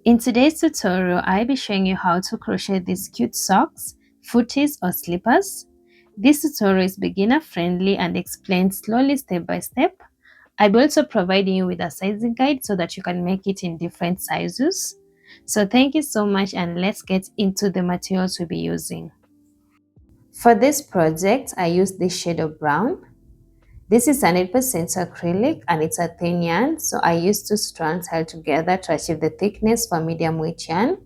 In today's tutorial, I'll be showing you how to crochet these cute socks, footies or slippers. This tutorial is beginner friendly and explains slowly step by step. I'll be also providing you with a sizing guide so that you can make it in different sizes. So thank you so much and let's get into the materials we'll be using. For this project, I used this shade of brown. This is 100% acrylic and it's a thin yarn, so I used 2 strands held together to achieve the thickness for medium weight yarn.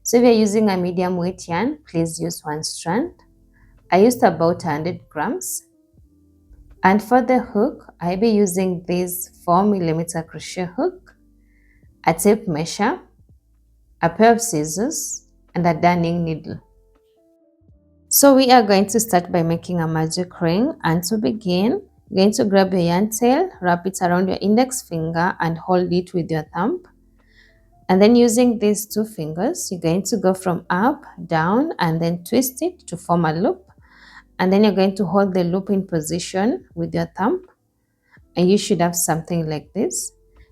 So if you're using a medium weight yarn, please use 1 strand. I used about 100 grams. And for the hook, I'll be using this 4mm crochet hook, a tape measure, a pair of scissors, and a darning needle. So we are going to start by making a magic ring, and to begin, you're going to grab your yarn tail, wrap it around your index finger and hold it with your thumb. And then using these 2 fingers, you're going to go from up, down, and then twist it to form a loop. And then you're going to hold the loop in position with your thumb. And you should have something like this.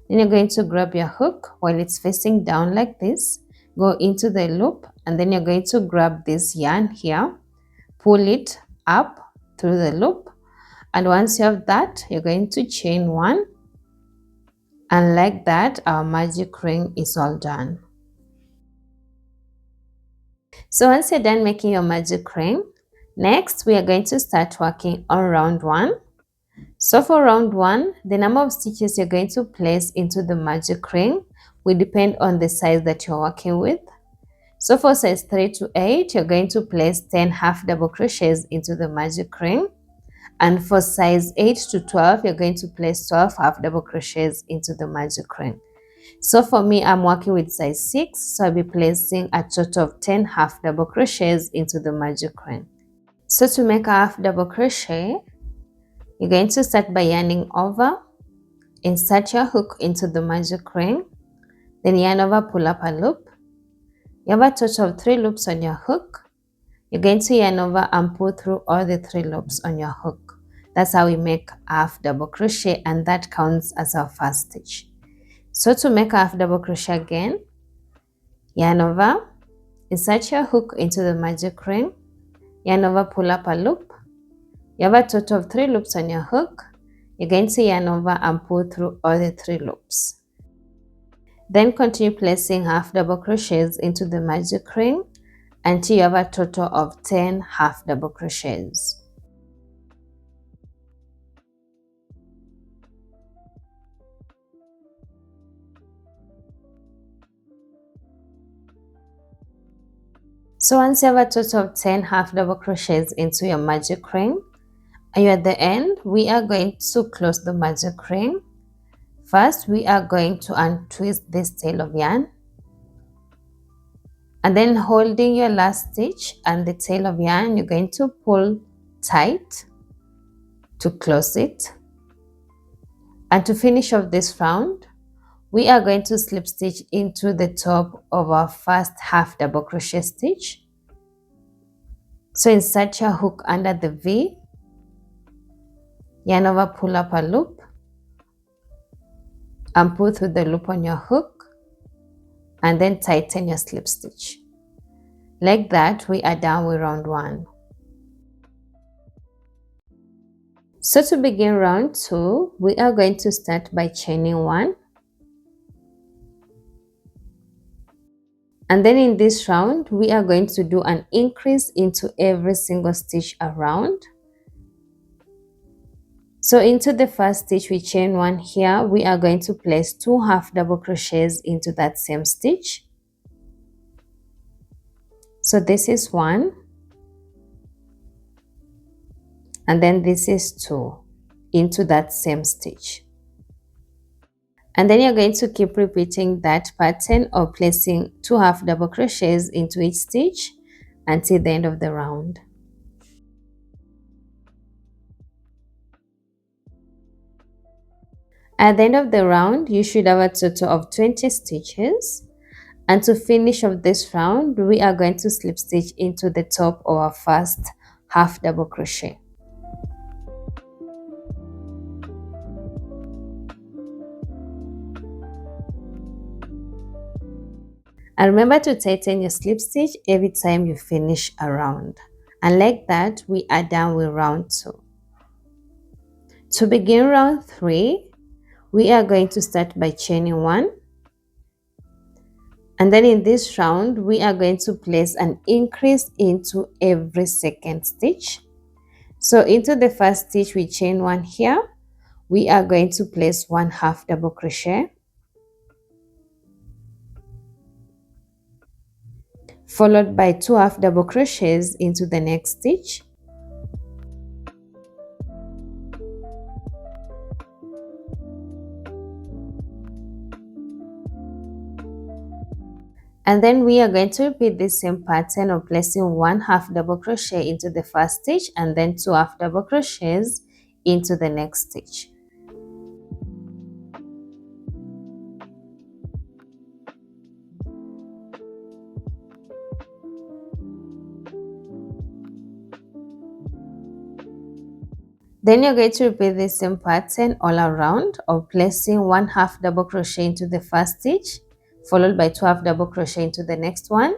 Then you're going to grab your hook while it's facing down like this. Go into the loop, and then you're going to grab this yarn here. Pull it up through the loop. And once you have that, you're going to chain 1. And like that, our magic ring is all done. So once you're done making your magic ring, next we are going to start working on round 1. So for round 1, the number of stitches you're going to place into the magic ring will depend on the size that you're working with. So for size 3 to 8, you're going to place 10 half double crochets into the magic ring. And for size 8 to 12, you're going to place 12 half double crochets into the magic ring. So for me, I'm working with size 6, so I'll be placing a total of 10 half double crochets into the magic ring. So to make a half double crochet, you're going to start by yarning over, insert your hook into the magic ring, then yarn over, pull up a loop. You have a total of 3 loops on your hook. You're going to yarn over and pull through all the 3 loops on your hook. That's how we make a half double crochet, and that counts as our first stitch. So to make a half double crochet again, yarn over, insert your hook into the magic ring, yarn over, pull up a loop. You have a total of 3 loops on your hook. You're going to yarn over and pull through all the 3 loops. Then continue placing half double crochets into the magic ring until you have a total of 10 half double crochets. So once you have a total of 10 half double crochets into your magic ring, and you're at the end, we are going to close the magic ring. First, we are going to untwist this tail of yarn, and then holding your last stitch and the tail of yarn, you're going to pull tight to close it. And to finish off this round, we are going to slip stitch into the top of our first half double crochet stitch. So insert your hook under the V, yarn over, pull up a loop, and pull through the loop on your hook, and then tighten your slip stitch. Like that, we are done with round 1. So to begin round 2, we are going to start by chaining 1. And then in this round, we are going to do an increase into every single stitch around. So into the first stitch, we chain 1 here. We are going to place 2 half double crochets into that same stitch. So this is 1. And then this is 2 into that same stitch. And then you're going to keep repeating that pattern of placing 2 half double crochets into each stitch until the end of the round. At the end of the round, you should have a total of 20 stitches. And to finish off this round, we are going to slip stitch into the top of our first half double crochet. And remember to tighten your slip stitch every time you finish a round. And like that, we are done with round 2. To begin round 3, we are going to start by chaining 1. And then in this round, we are going to place an increase into every second stitch. So into the first stitch, we chain 1 here. We are going to place 1 half double crochet, followed by 2 half double crochets into the next stitch. And then we are going to repeat the same pattern of placing 1 half double crochet into the first stitch and then 2 half double crochets into the next stitch. Then you're going to repeat the same pattern all around of placing 1 half double crochet into the first stitch, followed by 2 half double crochet into the next one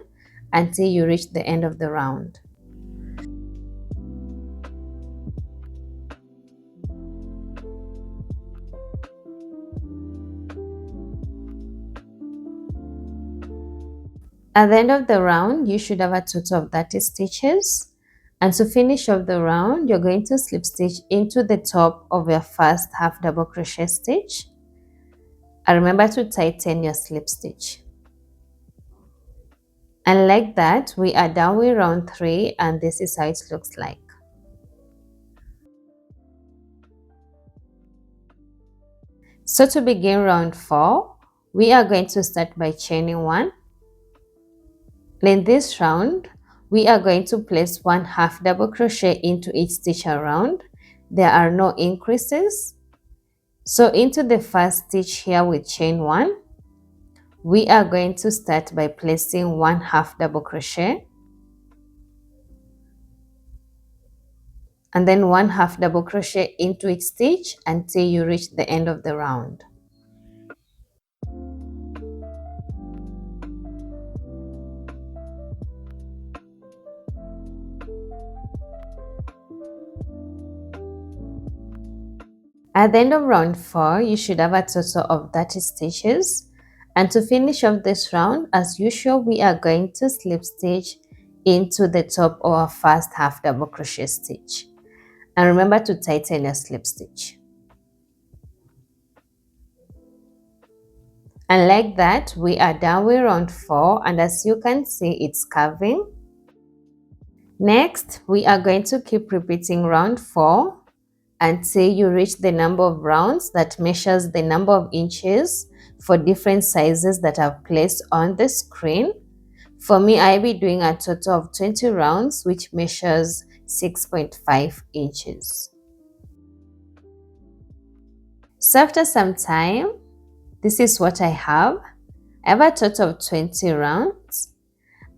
until you reach the end of the round. At the end of the round, you should have a total of 30 stitches. And to finish off the round, you're going to slip stitch into the top of your first half double crochet stitch. And remember to tighten your slip stitch. And like that, we are done with round 3, and this is how it looks like. So to begin round 4, we are going to start by chaining 1. In this round, we are going to place 1 half double crochet into each stitch around. There are no increases. So into the first stitch here with chain 1, we are going to start by placing 1 half double crochet and then 1 half double crochet into each stitch until you reach the end of the round. At the end of round 4, you should have a total of 30 stitches. And to finish off this round, as usual, we are going to slip stitch into the top of our first half double crochet stitch. And remember to tighten your slip stitch. And like that, we are done with round 4, and as you can see, it's curving. Next, we are going to keep repeating round 4 until you reach the number of rounds that measures the number of inches for different sizes that I've placed on the screen. For me, I'll be doing a total of 20 rounds, which measures 6.5 inches. So after some time, this is what I have. I have a total of 20 rounds.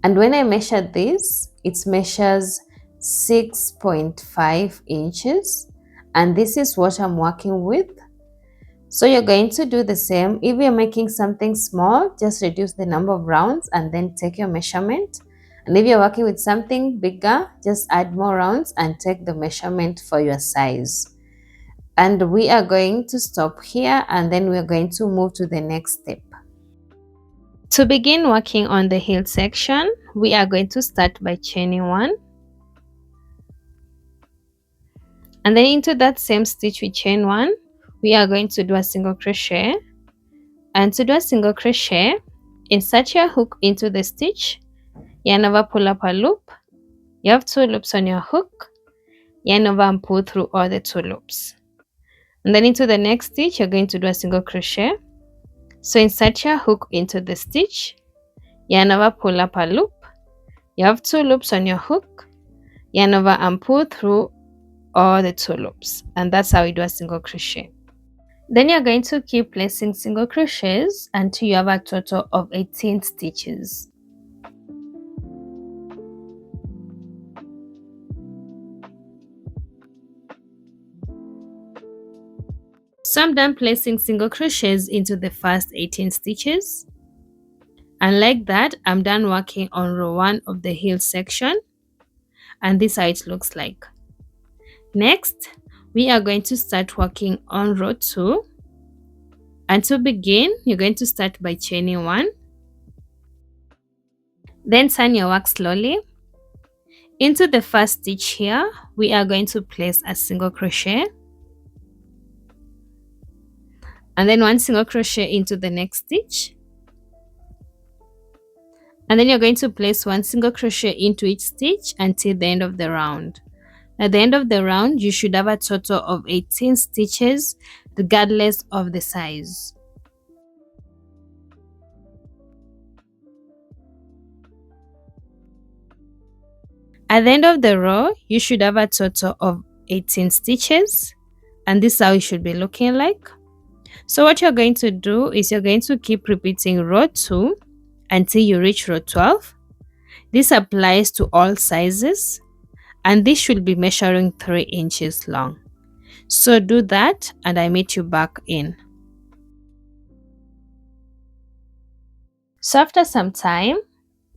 And when I measure this, it measures 6.5 inches. And this is what I'm working with. So you're going to do the same. If you're making something small, just reduce the number of rounds and then take your measurement. And if you're working with something bigger, just add more rounds and take the measurement for your size. And we are going to stop here, and then we're going to move to the next step. To begin working on the heel section, we are going to start by chaining 1. And then into that same stitch we chain 1, we are going to do a single crochet. And to do a single crochet, insert your hook into the stitch, yarn over, pull up a loop. You have 2 loops on your hook, yarn over and pull through all the 2 loops. And then into the next stitch, you're going to do a single crochet. So insert your hook into the stitch, yarn over, pull up a loop. You have 2 loops on your hook, yarn over and pull through all the 2 loops, and that's how we do a single crochet. Then you're going to keep placing single crochets until you have a total of 18 stitches. So I'm done placing single crochets into the first 18 stitches. And like that, I'm done working on row 1 of the heel section, and this is how it looks like. Next, we are going to start working on row 2. And to begin, you're going to start by chaining 1. Then turn your work slowly. Into the first stitch here, we are going to place a single crochet. And then 1 single crochet into the next stitch. And then you're going to place 1 single crochet into each stitch until the end of the round. At the end of the round, you should have a total of 18 stitches, regardless of the size. At the end of the row, you should have a total of 18 stitches, and this is how it should be looking like. So what you're going to do is you're going to keep repeating row 2 until you reach row 12. This applies to all sizes, and this should be measuring 3 inches long. So do that, and I meet you back in. So after some time,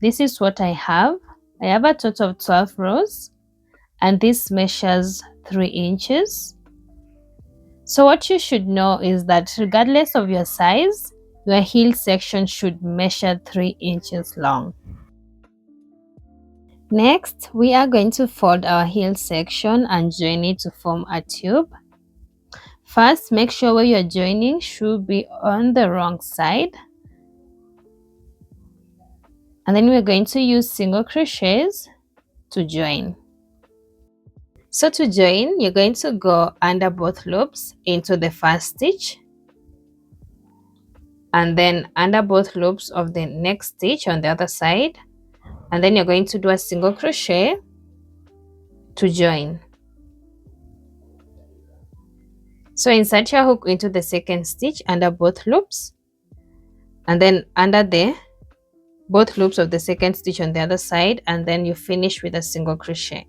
this is what I have. I have a total of 12 rows, and this measures 3 inches. So what you should know is that regardless of your size, your heel section should measure 3 inches long. Next, we are going to fold our heel section and join it to form a tube. First, make sure where you're joining should be on the wrong side. And then we're going to use single crochets to join. So to join, you're going to go under both loops into the first stitch, and then under both loops of the next stitch on the other side, and then you're going to do a single crochet to join. So insert your hook into the second stitch under both loops, and then under both loops of the second stitch on the other side, and then you finish with a single crochet.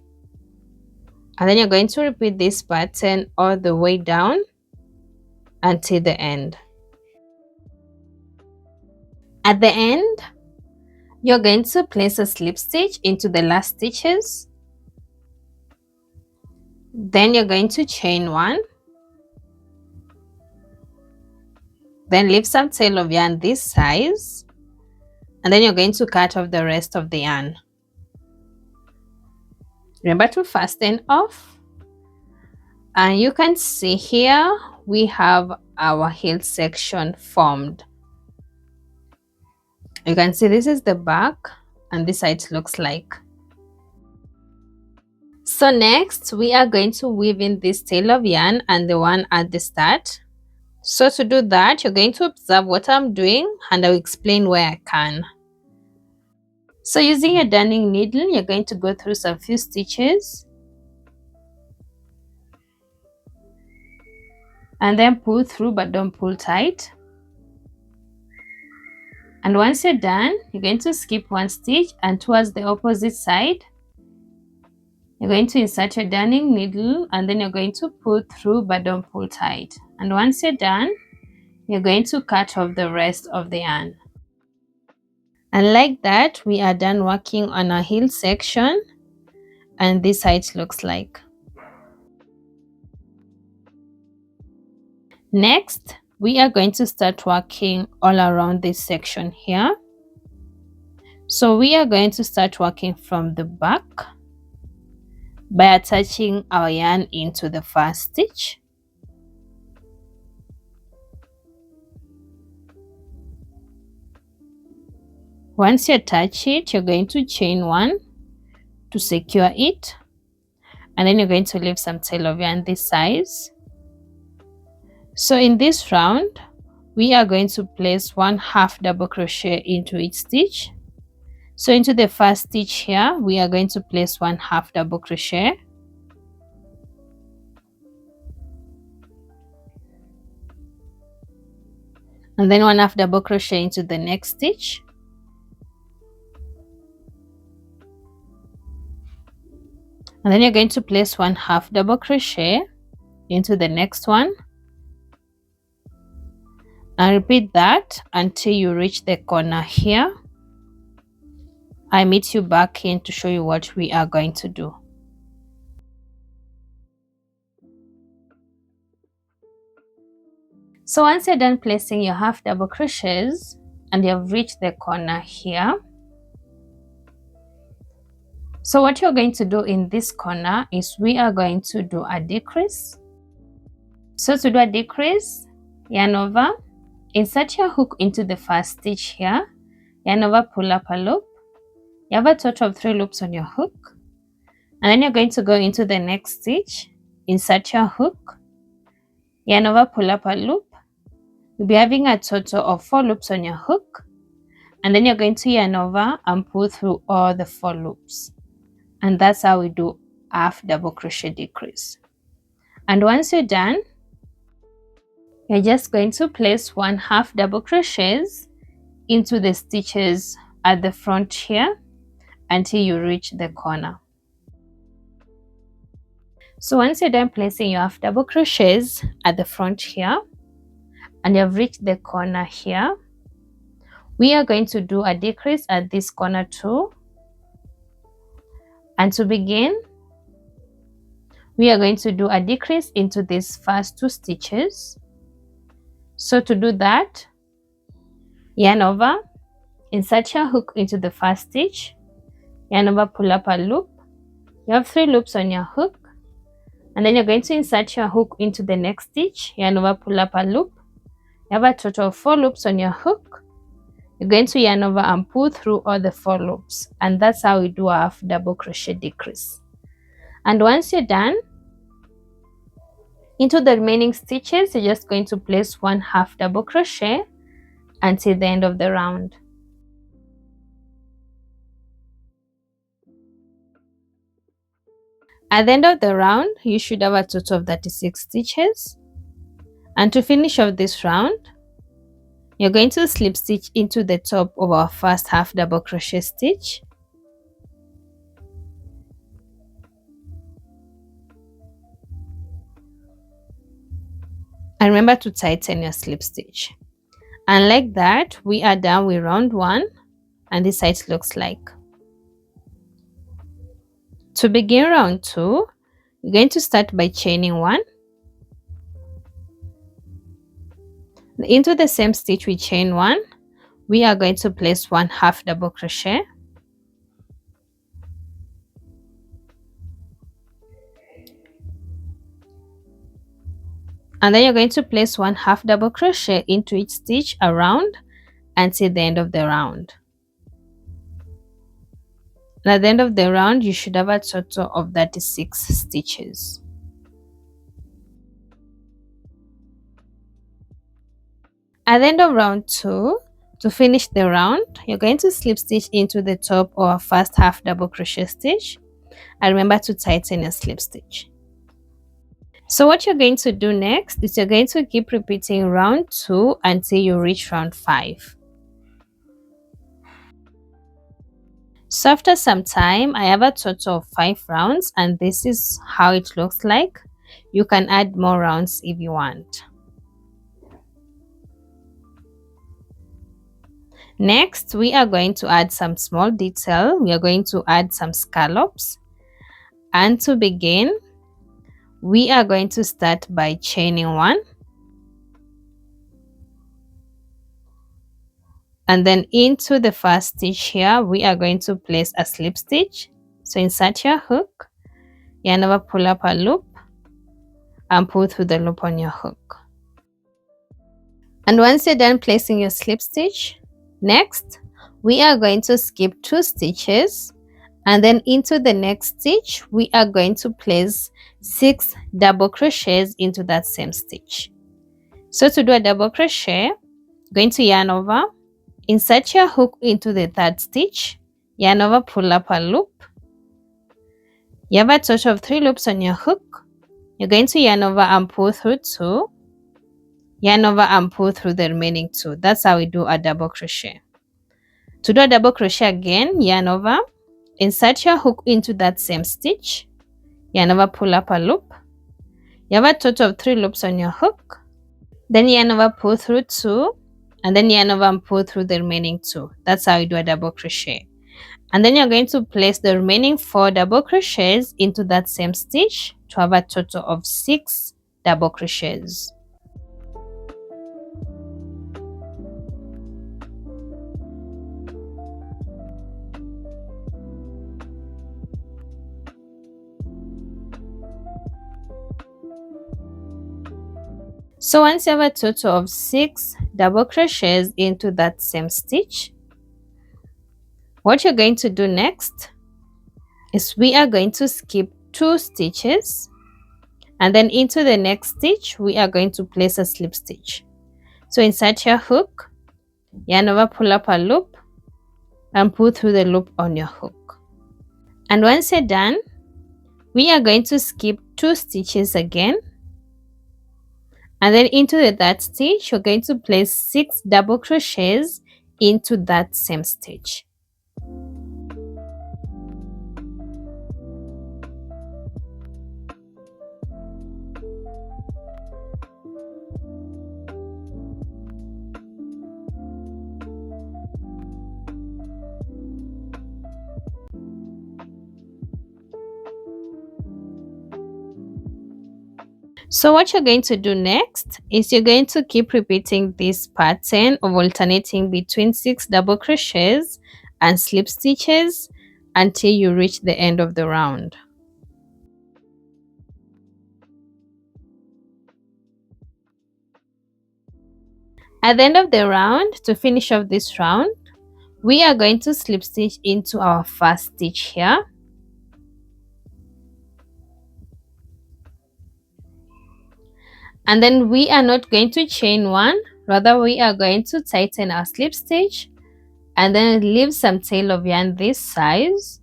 And then you're going to repeat this pattern all the way down until the end. At the end, you're going to place a slip stitch into the last stitches. Then you're going to chain 1. Then leave some tail of yarn this size. And then you're going to cut off the rest of the yarn. Remember to fasten off. And you can see here we have our heel section formed. You can see this is the back, and this side looks like. So next, we are going to weave in this tail of yarn and the one at the start. So to do that, you're going to observe what I'm doing, and I'll explain where I can. So using a darning needle, you're going to go through some few stitches and then pull through, but don't pull tight. And once you're done, you're going to skip 1 stitch, and towards the opposite side, you're going to insert your darning needle, and then you're going to pull through, but don't pull tight. And once you're done, you're going to cut off the rest of the yarn. And like that, we are done working on our heel section, and this is how it looks like. Next, we are going to start working all around this section here. So we are going to start working from the back by attaching our yarn into the first stitch. Once you attach it, you're going to chain 1 to secure it, and then you're going to leave some tail of yarn this size. So in this round, we are going to place 1 half double crochet into each stitch. So into the first stitch here, we are going to place 1 half double crochet. And then 1 half double crochet into the next stitch. And then you're going to place 1 half double crochet into the next one. And repeat that until you reach the corner here. I meet you back in to show you what we are going to do. So once you're done placing your half double crochets and you've reached the corner here, so what you're going to do in this corner is we are going to do a decrease. So to do a decrease, yarn over, insert your hook into the first stitch here, yarn over, pull up a loop. You have a total of 3 loops on your hook, and then you're going to go into the next stitch, insert your hook, yarn over, pull up a loop. You'll be having a total of 4 loops on your hook, and then you're going to yarn over and pull through all the 4 loops. And that's how we do half double crochet decrease. And once you're done, you're just going to place 1 half double crochets into the stitches at the front here until you reach the corner. So once you're done placing your half double crochets at the front here and you've reached the corner here, we are going to do a decrease at this corner too. And to begin, we are going to do a decrease into these first 2 stitches. So to do that, yarn over, insert your hook into the first stitch, yarn over, pull up a loop. You have 3 loops on your hook, and then you're going to insert your hook into the next stitch, yarn over, pull up a loop. You have a total of 4 loops on your hook. You're going to yarn over and pull through all the 4 loops, and that's how we do a half double crochet decrease. And once you're done, into the remaining stitches, you're just going to place 1 half double crochet until the end of the round. At the end of the round, you should have a total of 36 stitches. And to finish off this round, you're going to slip stitch into the top of our first half double crochet stitch. And remember to tighten your slip stitch. And like that, we are done with round 1, and this side looks like. To begin round 2, you're going to start by chaining 1. Into the same stitch we chain 1, we are going to place 1 half double crochet. And then you're going to place 1 half double crochet into each stitch around until the end of the round. And at the end of the round, you should have a total of 36 stitches. At the end of round 2, to finish the round, you're going to slip stitch into the top of our first half double crochet stitch, and remember to tighten your slip stitch. So what you're going to do next is you're going to keep repeating round 2 until you reach round 5. So after some time, I have a total of 5 rounds, and this is how it looks like. You can add more rounds if you want. Next, we are going to add some small detail. We are going to add some scallops. And to begin, we are going to start by chaining 1. And then into the first stitch here, we are going to place a slip stitch. So insert your hook, yarn over, pull up a loop, and pull through the loop on your hook. And once you're done placing your slip stitch, next, we are going to skip 2 stitches, and then into the next stitch, we are going to place 6 double crochets into that same stitch. So to do a double crochet, going to yarn over, insert your hook into the 3rd stitch, yarn over, pull up a loop. You have a total of 3 loops on your hook. You're going to yarn over and pull through 2, yarn over and pull through the remaining 2. That's how we do a double crochet. To do a double crochet again, yarn over, insert your hook into that same stitch, yarn over, pull up a loop. You have a total of 3 loops on your hook. Then yarn over, pull through 2, and then yarn over and pull through the remaining 2. That's how you do a double crochet. And then you're going to place the remaining 4 double crochets into that same stitch to have a total of 6 double crochets. So once you have a total of 6 double crochets into that same stitch, what you're going to do next is we are going to skip 2 stitches, and then into the next stitch we are going to place a slip stitch. So insert your hook, yarn over, pull up a loop and pull through the loop on your hook. And once you're done, we are going to skip 2 stitches again, and then into the third stitch you're going to place 6 double crochets into that same stitch. So what you're going to do next is you're going to keep repeating this pattern of alternating between 6 double crochets and slip stitches until you reach the end of the round. At the end of the round, to finish off this round, we are going to slip stitch into our first stitch here. And then we are not going to chain one, rather we are going to tighten our slip stitch and then leave some tail of yarn this size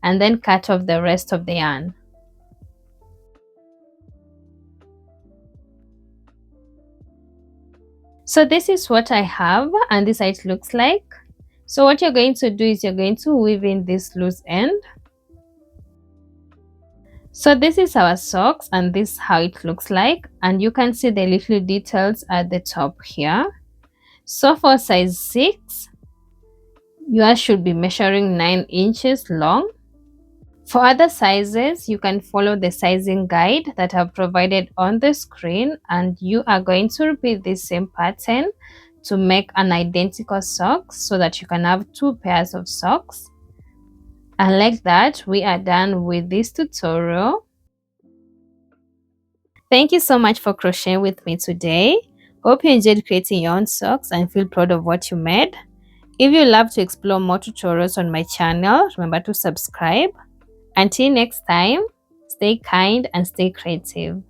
and then cut off the rest of the yarn. So this is what I have and this is how it looks like. So what you're going to do is you're going to weave in this loose end. So this is our socks and this is how it looks like, and you can see the little details at the top here. So for size 6, yours should be measuring 9 inches long. For other sizes, you can follow the sizing guide that I've provided on the screen, and you are going to repeat this same pattern to make an identical socks so that you can have 2 pairs of socks. And like that, we are done with this tutorial. Thank you so much for crocheting with me today. Hope you enjoyed creating your own socks and feel proud of what you made. If you love to explore more tutorials on my channel, remember to subscribe. Until next time, stay kind and stay creative.